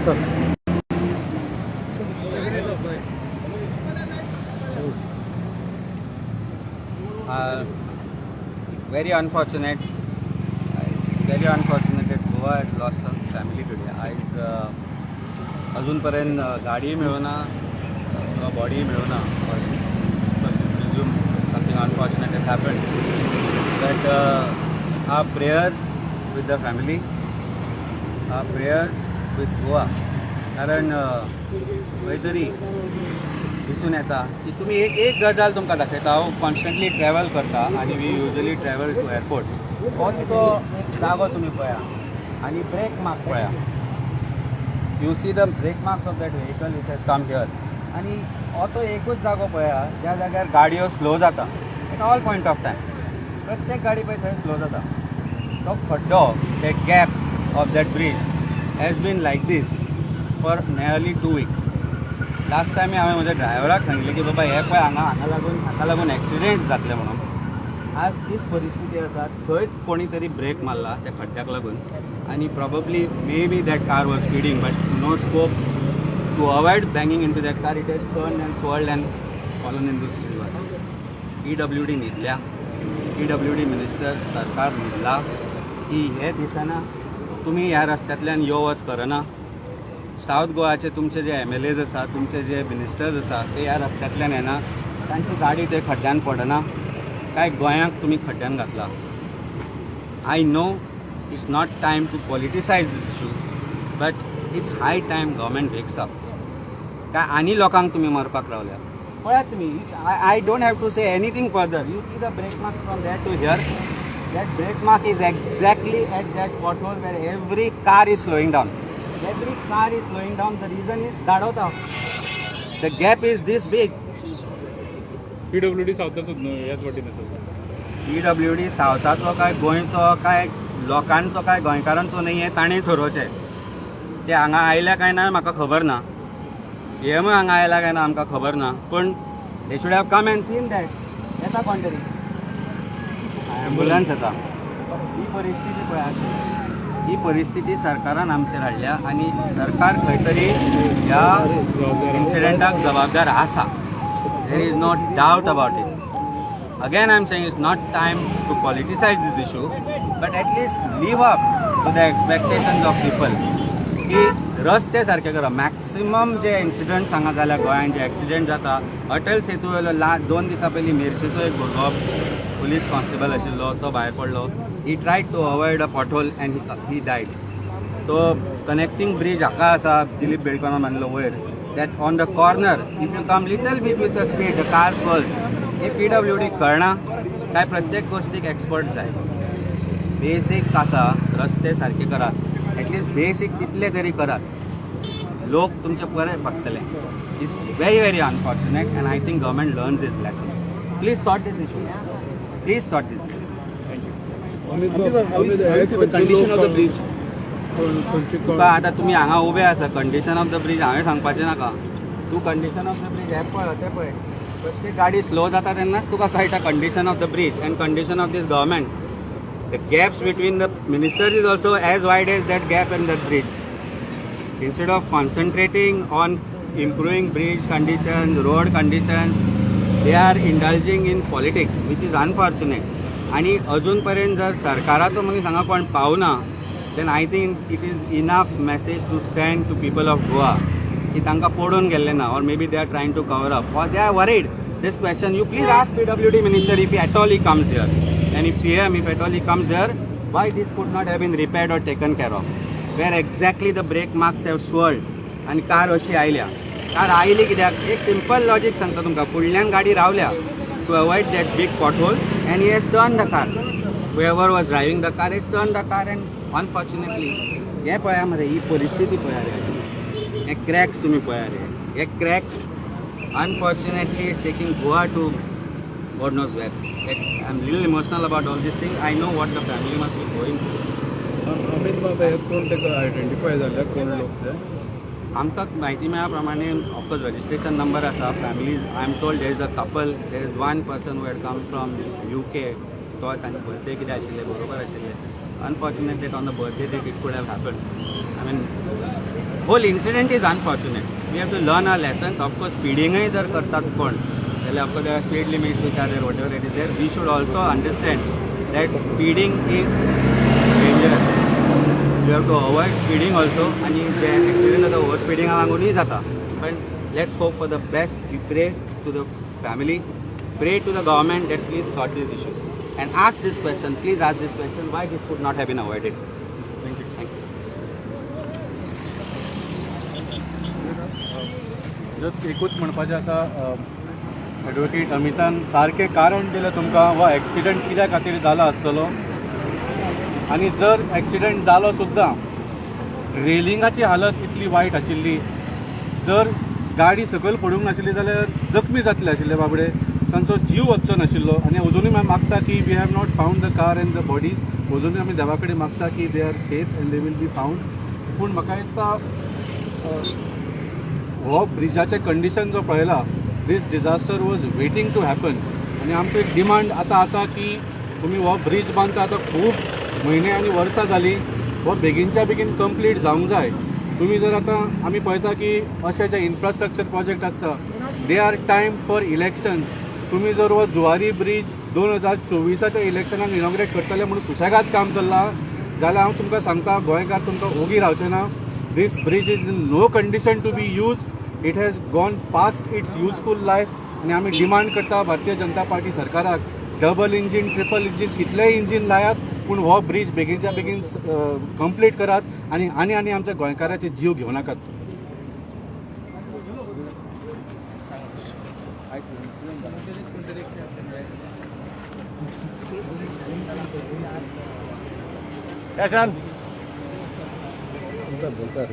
Very unfortunate. Very unfortunate that Goa has lost a family today. आज अजूनपर्यंत गाडी मिळना किंवा body मिळना. Something unfortunate has happened. But our prayers with the family, our prayers with Goa. कारण खंयतरी दिसून येता की तुमी एक गजाल तुमकां दाखयता. हांव कॉन्स्टंटली ट्रॅवल करता आनी we usually travel to airport. हो तो जागो तुमी पळया आनी ब्रेक मार्क पळया. You see the brake marks of that vehicle which has come here. आनी हो तो एकूच जागो पळया ज्या जाग्यार गाडयो स्लो जाता at all point of time. प्रत्येक गाडी पळय थंय स्लो जाता. तो खड्डो, that gap of that bridge has been like this for nearly 2 weeks. Last time हांवें म्हज्या ड्रायव्हराक सांगिल्लें की बाबा हे पळय हाका लागून एक्सिडेंट जातले म्हणून. आज तीच परिस्थिती आसा. थंयच कोणी तरी ब्रेक मारला त्या खड्ड्याक लागून आनी probably may be that car was speeding but no scope to avoid banging into that car. It has turn and swirled and fallen in this river. PWD न्हिदल्या. PWD मिनिस्टर सरकार न्हिदला की हे दिसना तुमी ह्या रस्त्यांतल्यान यो वच करना. साऊथ गोवाचे तुमचे जे MLAs आसा, तुमचे जे मिनिस्टर्स आसा ते ह्या रस्त्यांतल्यान येना. तांची गाडी ते खड्ड्यान पडना. काय गोंयांक तुमी खड्ड्यान घातला. I know it's not time to politicise this issue but it's high time government wakes up. काय आनी लोकांक तुमी मारपाक रावल्या. पळयात तुमी. I don't have to say anything further. You see the brake mark from that to here. That brake mark is exactly at that pothole where every car is slowing down. Every car is slowing down. The reason is Dadota. The gap is this big. PWD सावथाचो ह्याच वाटेन येता. PWD सावथाचो काय गोंयचो काय लोकांचो काय गोंयकारांचो नाही हे ताणें थारोवचें. ते हांगा आयल्या काय ना म्हाका खबर ना. CM हांगा आयला काय ना आमकां खबर ना. पूण they should have come and scene that. येता कोण तरी एम्ब्युलन्स येता. ही परिस्थिती पळयात. ही परिस्थिती सरकारान आमचेर हाडल्या आनी सरकार खंय तरी ह्या इन्सिडेंटाक जबाबदार आसा. There is no doubt about it. Again I am saying it's not time to politicise this issue but at least live up to the expectations of people की रस्ते सारके करा. मॅक्सिमम जे इन्सिडंट्स हांगा जाल्या गोंयांत जे एक्सिडेंट जाता. अटल सेतू वयलो 2 दिसां पयलीं मेर्शेचो एक भुरगो पुलीस कॉन्स्टेबल आशिल्लो तो भायर पडलो. He tried to avoid a pothole and he died. So connecting bridge हाका आसा दिलीप बेळकान बांदलो वयर. That on the corner if you come little bit with the speed the car falls. हे PWD कळना काय प्रत्येक गोष्टीक एक्सपर्ट जाय. बेसीक आसा रस्ते सारके करात. एटलीस्ट बेसीक तितले तरी करात. लोक तुमचे बरे पडटले. It's very unfortunate and I think government learns its lesson. Please sort this issue. Please sort this issue. Condition of the bridge. तुका आतां तुमी हांगा उबे आसा. कंडिशन ऑफ द ब्रिज हांवें सांगपाचें नाका. तूं कंडिशन ऑफ द ब्रिज हे पळय ते पळय. प्रत्येक गाडी स्लो जाता तेन्नाच तुका कळटा condition of the bridge and condition of this government. The gaps between the ministers is also as wide as that gap in that bridge. Instead of concentrating on improving bridge condition, road condition, they are indulging in politics which is unfortunate. आणि अजूनपर्यंत जर सरकाराचो मनीस हांगा कोण पावना then I think it is enough message to send to people of Goa की तांकां पडून गेल्ले ना or may be they are trying to cover up or they are worried. This question you please ask PWD minister if at all he comes here and if CM if at all he comes here why this could not have been repaired or taken care of. Where exactly the brake marks have swirled आणि car अशी आयल्या. Car oily कित्याक एक simple logic सांगता तुमकां. फुडल्यान गाडी रावल्या to avoid that big pothole and he has turned the car. Whoever was driving the car has turned the car and unfortunately हे पळया मरे ही परिस्थिती पळया रे. हे क्रॅक्स तुमी पळया रे. हे cracks unfortunately is taking Goa to God knows where. I'm little emotional about all this thing. I know what the family must be going through. Amit बाबा हे कोण ते आयडेंटिफाय जाल्या कोण लोक ते. आमकां म्हायती मेळ्ळ्या प्रमाणे ऑफकोर्स रजिस्ट्रेशन नंबर आसा. Family I am told there is a couple. There is one person who had come from UK. तो तांचे बर्थडे कितें आशिल्ले बरोबर आशिल्ले. Unfortunately on the birthday date it could have happen I mean, whole incident is unfortunate. We have to learn our lessons. Of course, speeding जर करतात कोण, then of course there are speed limits which are there, whatever it is there. We should also understand that speeding is dangerous. You have to avoid speeding also. आणि जे accident जाता over speeding लागूनही जाता. But let's hope for the best. We pray to the family, pray to the government that please sort these issues and ask this question. Please ask this question: why this could not have been avoided? Thank you. Thank you. Just एकूच म्हणपाचें आसा advocate Amitabh सारकें कारण दिलें तुमकां हो accident कित्या खातीर जालो आसतलो आनी जर एक्सिडंट जालो सुद्दां रेलिंगाची हालत इतली वायट आशिल्ली जर गाडी सकयल पडूंक नाशिल्ली जाल्यार जखमी जातले आशिल्ले बाबडे तांचो जीव वचचो नाशिल्लो आनी अजुनूय मागता की we have not found the car and the bodies अजुनूय आमी देवा कडेन मागता की they are safe and they will be found पूण म्हाका दिसता हो ब्रिजाचे कंडिशन जो पळयला this disaster was waiting to happen आनी आमचो एक डिमांड आतां आसा की तुमी हो ब्रीज बांदता आतां खूब म्हयने आनी वर्सां जालीं हो बेगीनच्या बेगीन कंप्लीट जावंक जाय तुमी जर आतां आमी पळयता की अशे जे इन्फ्रास्ट्रक्चर प्रोजेक्ट आसता they are time for elections तुमी जर हो जुवारी ब्रीज 2024च्या इलेक्शनाक इनॉग्रेट करतले म्हणून सुशेगाद काम चल्लां जाल्यार हांव तुमकां सांगता गोंयकार तुमकां ओगी रावचें ना This bridge is in no condition to be used. It has gone past its useful life. आणि आमी डिमांड करता भारतीय जनता पार्टी सरकाराक डबल इंजीन ट्रिपल इंजीन कितलेय इंजीन लायात पूण हो ब्रीज बेगीनच्या बेगीन कंप्लीट करात आनी आनी आमच्या गोंयकाराचे जीव घेवं नाकात. बोलता